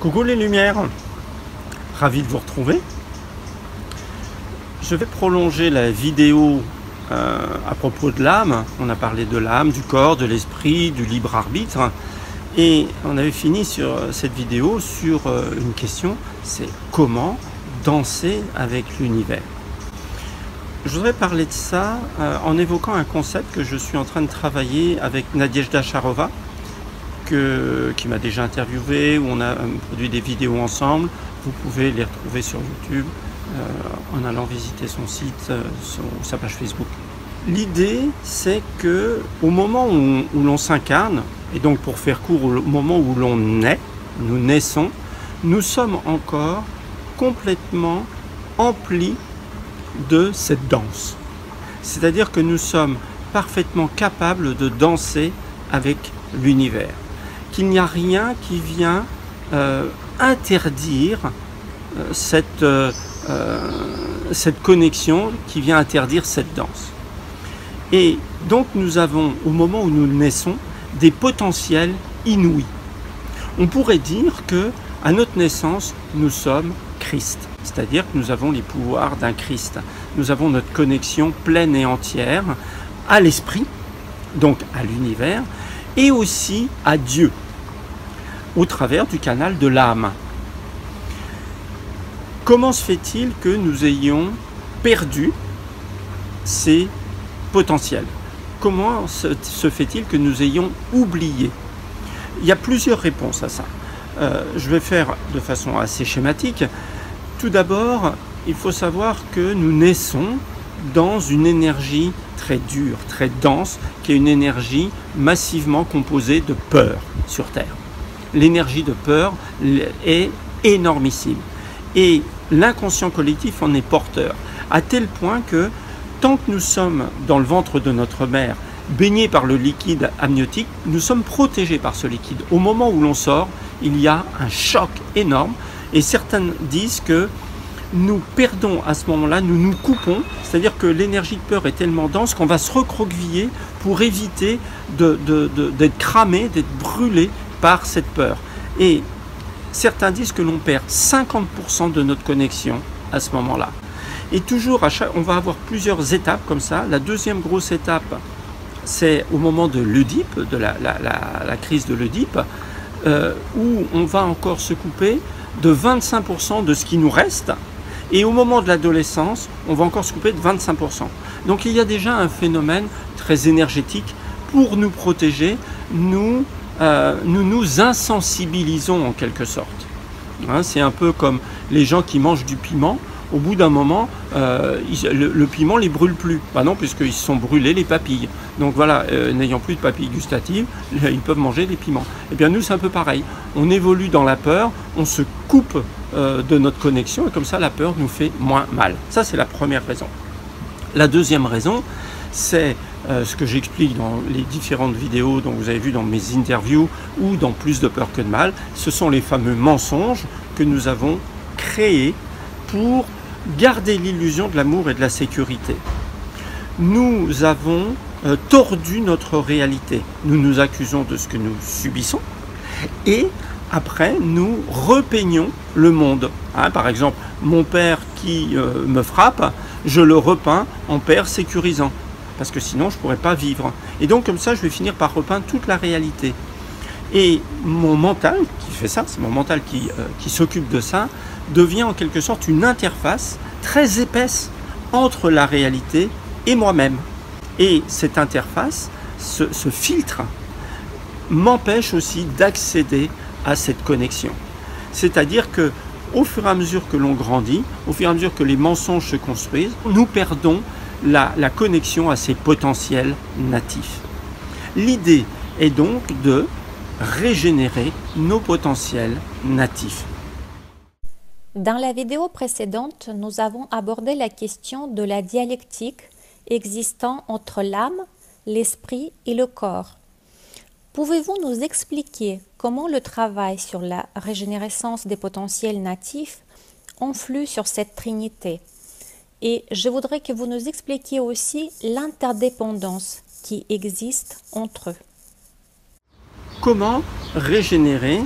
Coucou les lumières, ravi de vous retrouver. Je vais prolonger la vidéo à propos de l'âme. On a parlé de l'âme, du corps, de l'esprit, du libre arbitre. Et on avait fini sur cette vidéo sur une question, c'est comment danser avec l'univers. Je voudrais parler de ça en évoquant un concept que je suis en train de travailler avec Nadejda Charova, qui m'a déjà interviewé, où on a produit des vidéos ensemble. Vous pouvez les retrouver sur YouTube en allant visiter son site, sa page Facebook. L'idée, c'est que au moment où l'on s'incarne, et donc pour faire court, au moment où l'on naît, nous naissons, nous sommes encore complètement emplis de cette danse. C'est-à-dire que nous sommes parfaitement capables de danser avec l'univers. Qu'il n'y a rien qui vient interdire cette connexion, qui vient interdire cette danse. Et donc nous avons, au moment où nous naissons, des potentiels inouïs. On pourrait dire que à notre naissance, nous sommes Christ, c'est-à-dire que nous avons les pouvoirs d'un Christ. Nous avons notre connexion pleine et entière à l'esprit, donc à l'univers, et aussi à Dieu, au travers du canal de l'âme. Comment se fait-il que nous ayons perdu ces potentiels? Comment se fait-il que nous ayons oublié? Il y a plusieurs réponses à ça. Je vais faire de façon assez schématique. Tout d'abord, il faut savoir que nous naissons dans une énergie très dure, très dense, qui est une énergie massivement composée de peur sur Terre. L'énergie de peur est énormissime. Et l'inconscient collectif en est porteur, à tel point que tant que nous sommes dans le ventre de notre mère, baignés par le liquide amniotique, nous sommes protégés par ce liquide. Au moment où l'on sort, il y a un choc énorme, et certains disent que nous perdons à ce moment-là, nous nous coupons, c'est-à-dire que l'énergie de peur est tellement dense qu'on va se recroqueviller pour éviter d'être cramé, d'être brûlé par cette peur. Et certains disent que l'on perd 50% de notre connexion à ce moment-là. Et toujours, on va avoir plusieurs étapes comme ça. La deuxième grosse étape, c'est au moment de l'Œdipe, de la crise de l'Œdipe, où on va encore se couper de 25% de ce qui nous reste. Et au moment de l'adolescence, on va encore se couper de 25%. Donc il y a déjà un phénomène très énergétique. Pour nous protéger, nous nous insensibilisons en quelque sorte. Hein, c'est un peu comme les gens qui mangent du piment. Au bout d'un moment, le piment ne les brûle plus. Bah non, puisqu'ils se sont brûlés les papilles. Donc voilà, n'ayant plus de papilles gustatives, ils peuvent manger des piments. Et bien nous, c'est un peu pareil. On évolue dans la peur, on se coupe de notre connexion, et comme ça, la peur nous fait moins mal. Ça, c'est la première raison. La deuxième raison, c'est ce que j'explique dans les différentes vidéos dont vous avez vu dans mes interviews, ou dans Plus de peur que de mal. Ce sont les fameux mensonges que nous avons créés pour garder l'illusion de l'amour et de la sécurité. Nous avons tordu notre réalité. Nous nous accusons de ce que nous subissons et après nous repeignons le monde. Hein, par exemple, mon père qui me frappe, je le repeins en père sécurisant parce que sinon je ne pourrais pas vivre. Et donc comme ça je vais finir par repeindre toute la réalité. Et mon mental qui fait ça, c'est mon mental qui s'occupe de ça, devient en quelque sorte une interface très épaisse entre la réalité et moi-même. Et cette interface, ce filtre, m'empêche aussi d'accéder à cette connexion. C'est-à-dire que au fur et à mesure que l'on grandit, au fur et à mesure que les mensonges se construisent, nous perdons la connexion à ces potentiels natifs. L'idée est donc de régénérer nos potentiels natifs. Dans la vidéo précédente, nous avons abordé la question de la dialectique existant entre l'âme, l'esprit et le corps. Pouvez-vous nous expliquer comment le travail sur la régénérescence des potentiels natifs influe sur cette trinité? Et je voudrais que vous nous expliquiez aussi l'interdépendance qui existe entre eux. Comment régénérer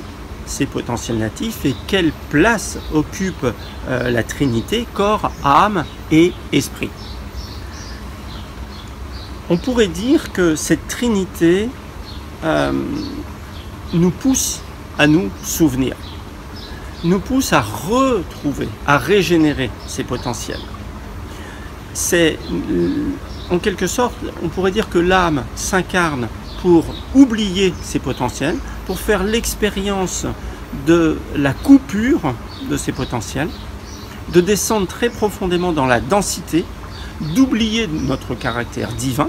ces potentiels natifs et quelle place occupe la Trinité, corps, âme et esprit. On pourrait dire que cette Trinité nous pousse à nous souvenir, nous pousse à retrouver, à régénérer ces potentiels. C'est, en quelque sorte, on pourrait dire que l'âme s'incarne pour oublier ces potentiels, pour faire l'expérience de la coupure de ces potentiels, de descendre très profondément dans la densité, d'oublier notre caractère divin,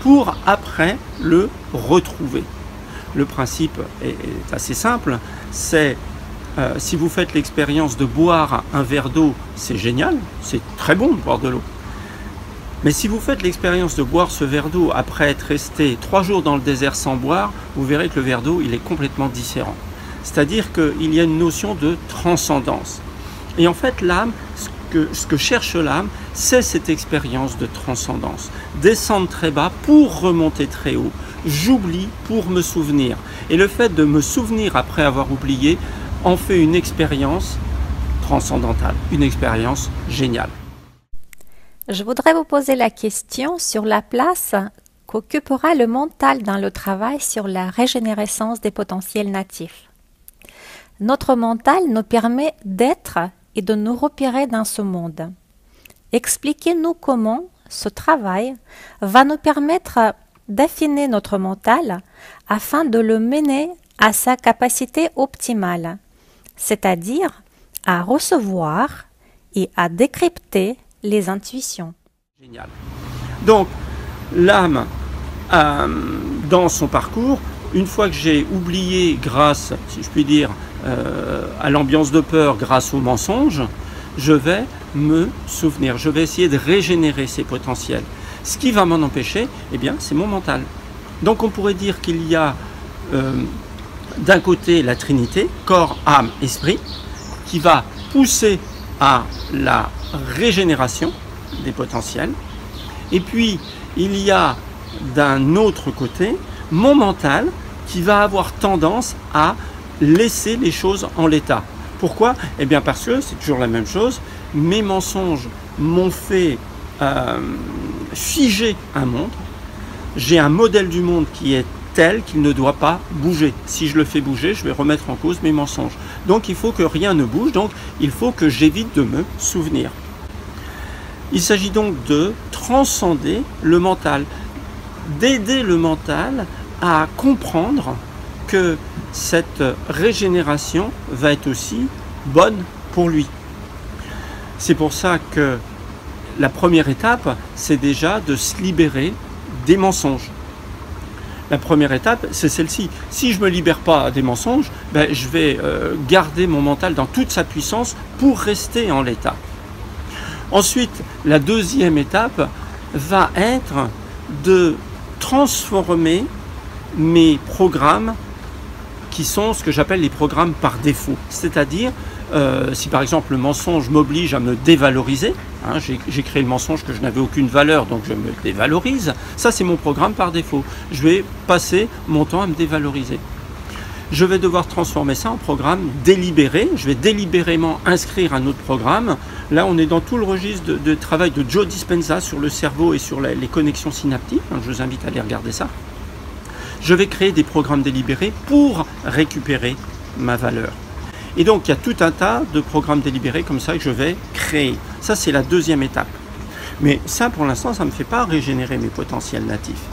pour après le retrouver. Le principe est assez simple, c'est si vous faites l'expérience de boire un verre d'eau, c'est génial, c'est très bon de boire de l'eau. Mais si vous faites l'expérience de boire ce verre d'eau après être resté 3 jours dans le désert sans boire, vous verrez que le verre d'eau il est complètement différent. C'est-à-dire qu'il y a une notion de transcendance. Et en fait, l'âme, ce que cherche l'âme, c'est cette expérience de transcendance. Descendre très bas pour remonter très haut. J'oublie pour me souvenir. Et le fait de me souvenir après avoir oublié en fait une expérience transcendantale, une expérience géniale. Je voudrais vous poser la question sur la place qu'occupera le mental dans le travail sur la régénérescence des potentiels natifs. Notre mental nous permet d'être et de nous repérer dans ce monde. Expliquez-nous comment ce travail va nous permettre d'affiner notre mental afin de le mener à sa capacité optimale, c'est-à-dire à recevoir et à décrypter les intuitions. Génial. Donc, l'âme, dans son parcours, une fois que j'ai oublié grâce, si je puis dire, à l'ambiance de peur, grâce au mensonge, je vais me souvenir, je vais essayer de régénérer ces potentiels. Ce qui va m'en empêcher, eh bien, c'est mon mental. Donc on pourrait dire qu'il y a d'un côté la Trinité, corps, âme, esprit, qui va pousser à la régénération des potentiels. Et puis, il y a d'un autre côté mon mental qui va avoir tendance à laisser les choses en l'état. Pourquoi? Eh bien parce que, c'est toujours la même chose, mes mensonges m'ont fait figer un monde. J'ai un modèle du monde qui est tel qu'il ne doit pas bouger. Si je le fais bouger, je vais remettre en cause mes mensonges. Donc il faut que rien ne bouge, donc il faut que j'évite de me souvenir. Il s'agit donc de transcender le mental, d'aider le mental à comprendre que cette régénération va être aussi bonne pour lui. C'est pour ça que la première étape, c'est déjà de se libérer des mensonges. La première étape, c'est celle-ci. Si je ne me libère pas des mensonges, ben, je vais garder mon mental dans toute sa puissance pour rester en l'état. Ensuite, la deuxième étape va être de transformer mes programmes qui sont ce que j'appelle les programmes par défaut. C'est-à-dire, si par exemple le mensonge m'oblige à me dévaloriser, hein, j'ai créé le mensonge que je n'avais aucune valeur, donc je me dévalorise, ça c'est mon programme par défaut. Je vais passer mon temps à me dévaloriser. Je vais devoir transformer ça en programme délibéré. Je vais délibérément inscrire un autre programme. Là, on est dans tout le registre de travail de Joe Dispenza sur le cerveau et sur les connexions synaptiques. Je vous invite à aller regarder ça. Je vais créer des programmes délibérés pour récupérer ma valeur. Et donc, il y a tout un tas de programmes délibérés comme ça que je vais créer. Ça, c'est la deuxième étape. Mais ça, pour l'instant, ça ne me fait pas régénérer mes potentiels natifs.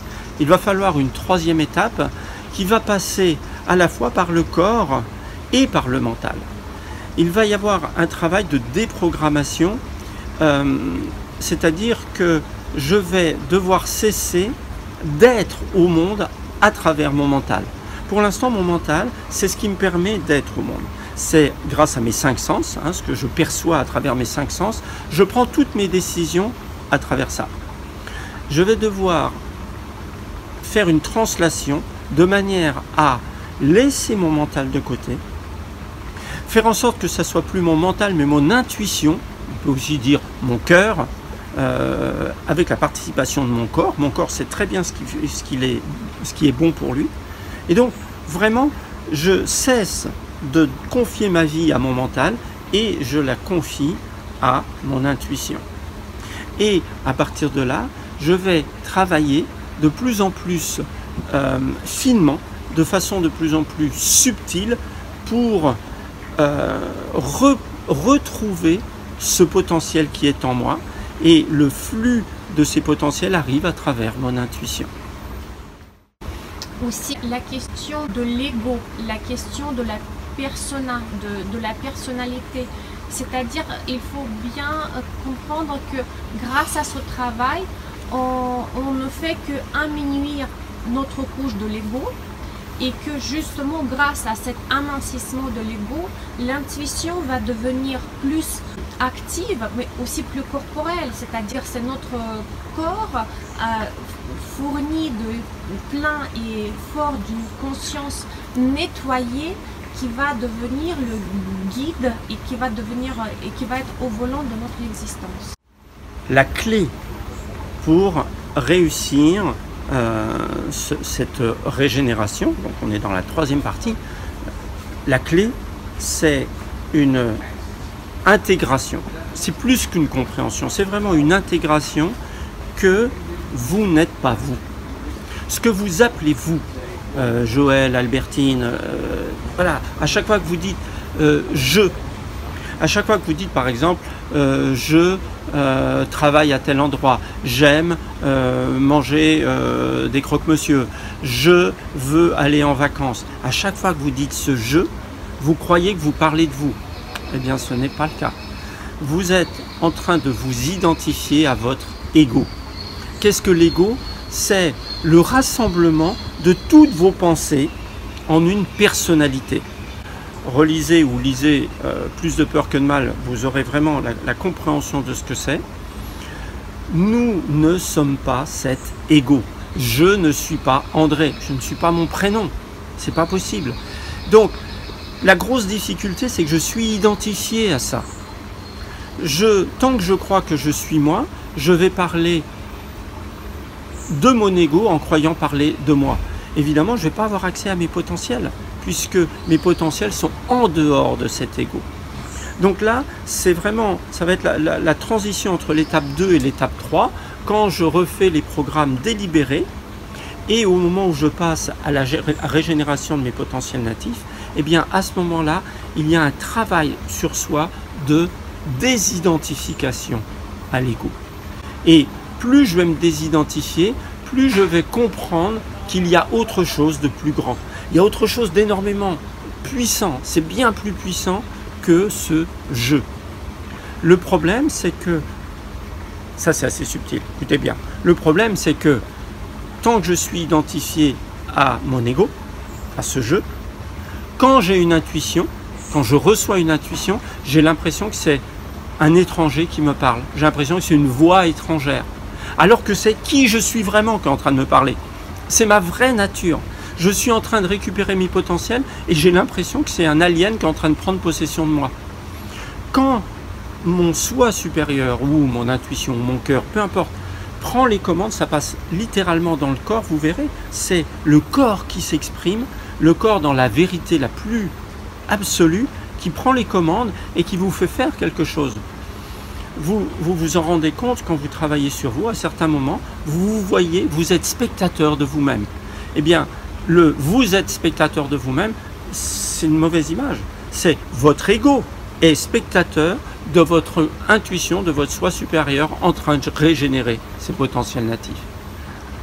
Il va falloir une troisième étape qui va passer à la fois par le corps et par le mental. Il va y avoir un travail de déprogrammation, c'est-à-dire que je vais devoir cesser d'être au monde à travers mon mental. Pour l'instant, mon mental, c'est ce qui me permet d'être au monde. C'est grâce à mes 5 sens, hein, ce que je perçois à travers mes 5 sens, je prends toutes mes décisions à travers ça. Je vais devoir faire une translation de manière à laisser mon mental de côté, faire en sorte que ça soit plus mon mental mais mon intuition, on peut aussi dire mon cœur, avec la participation de mon corps. Mon corps sait très bien ce qui est bon pour lui. Et donc vraiment, je cesse de confier ma vie à mon mental et je la confie à mon intuition. Et à partir de là, je vais travailler de plus en plus finement, de façon de plus en plus subtile pour retrouver ce potentiel qui est en moi, et le flux de ces potentiels arrive à travers mon intuition. Aussi la question de l'ego, la question de la persona, de la personnalité. C'est-à-dire, il faut bien comprendre que grâce à ce travail, on ne fait que aminuire notre couche de l'ego, et que justement grâce à cet amincissement de l'ego, l'intuition va devenir plus active, mais aussi plus corporelle, c'est-à-dire c'est notre corps fourni de plein et fort d'une conscience nettoyée qui va devenir le guide et qui va être au volant de notre existence. La clé pour réussir cette régénération, donc on est dans la troisième partie, la clé c'est une intégration, c'est plus qu'une compréhension, c'est vraiment une intégration que vous n'êtes pas vous. Ce que vous appelez vous, Joël, Albertine, voilà, à chaque fois que vous dites je, à chaque fois que vous dites par exemple je travaille à tel endroit, j'aime manger des croque-monsieur, je veux aller en vacances, à chaque fois que vous dites ce je, vous croyez que vous parlez de vous. Eh bien ce n'est pas le cas. Vous êtes en train de vous identifier à votre ego. Qu'est-ce que l'ego? C'est le rassemblement de toutes vos pensées en une personnalité. Relisez ou lisez Plus de peur que de mal, vous aurez vraiment la compréhension de ce que c'est. Nous ne sommes pas cet ego. Je ne suis pas André, je ne suis pas mon prénom. C'est pas possible. Donc, la grosse difficulté, c'est que je suis identifié à ça. Tant que je crois que je suis moi, je vais parler de mon ego en croyant parler de moi. Évidemment, je ne vais pas avoir accès à mes potentiels, puisque mes potentiels sont en dehors de cet ego. Donc là, c'est vraiment, ça va être la transition entre l'étape 2 et l'étape 3, quand je refais les programmes délibérés, et au moment où je passe à la régénération de mes potentiels natifs, eh bien à ce moment-là, il y a un travail sur soi de désidentification à l'ego. Et plus je vais me désidentifier, plus je vais comprendre qu'il y a autre chose de plus grand. Il y a autre chose d'énormément puissant. C'est bien plus puissant que ce je. Le problème, c'est que, ça c'est assez subtil, écoutez bien. Le problème, c'est que tant que je suis identifié à mon ego, à ce je, quand j'ai une intuition, quand je reçois une intuition, j'ai l'impression que c'est un étranger qui me parle. J'ai l'impression que c'est une voix étrangère. Alors que c'est qui je suis vraiment qui est en train de me parler. C'est ma vraie nature. Je suis en train de récupérer mes potentiels et j'ai l'impression que c'est un alien qui est en train de prendre possession de moi. Quand mon soi supérieur ou mon intuition ou mon cœur, peu importe, prend les commandes, ça passe littéralement dans le corps, vous verrez, c'est le corps qui s'exprime, le corps dans la vérité la plus absolue, qui prend les commandes et qui vous fait faire quelque chose. Vous vous en rendez compte quand vous travaillez sur vous, à certains moments, vous voyez, vous êtes spectateur de vous-même. Eh bien, le vous êtes spectateur de vous-même, c'est une mauvaise image. C'est votre ego est spectateur de votre intuition, de votre soi supérieur en train de régénérer ses potentiels natifs.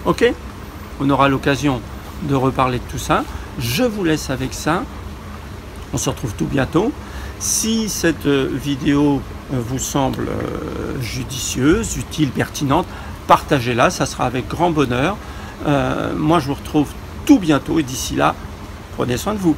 Ok? On aura l'occasion de reparler de tout ça. Je vous laisse avec ça. On se retrouve tout bientôt. Si cette vidéo vous semble judicieuse, utile, pertinente, partagez-la, ça sera avec grand bonheur. Moi, je vous retrouve tout bientôt et d'ici là, prenez soin de vous.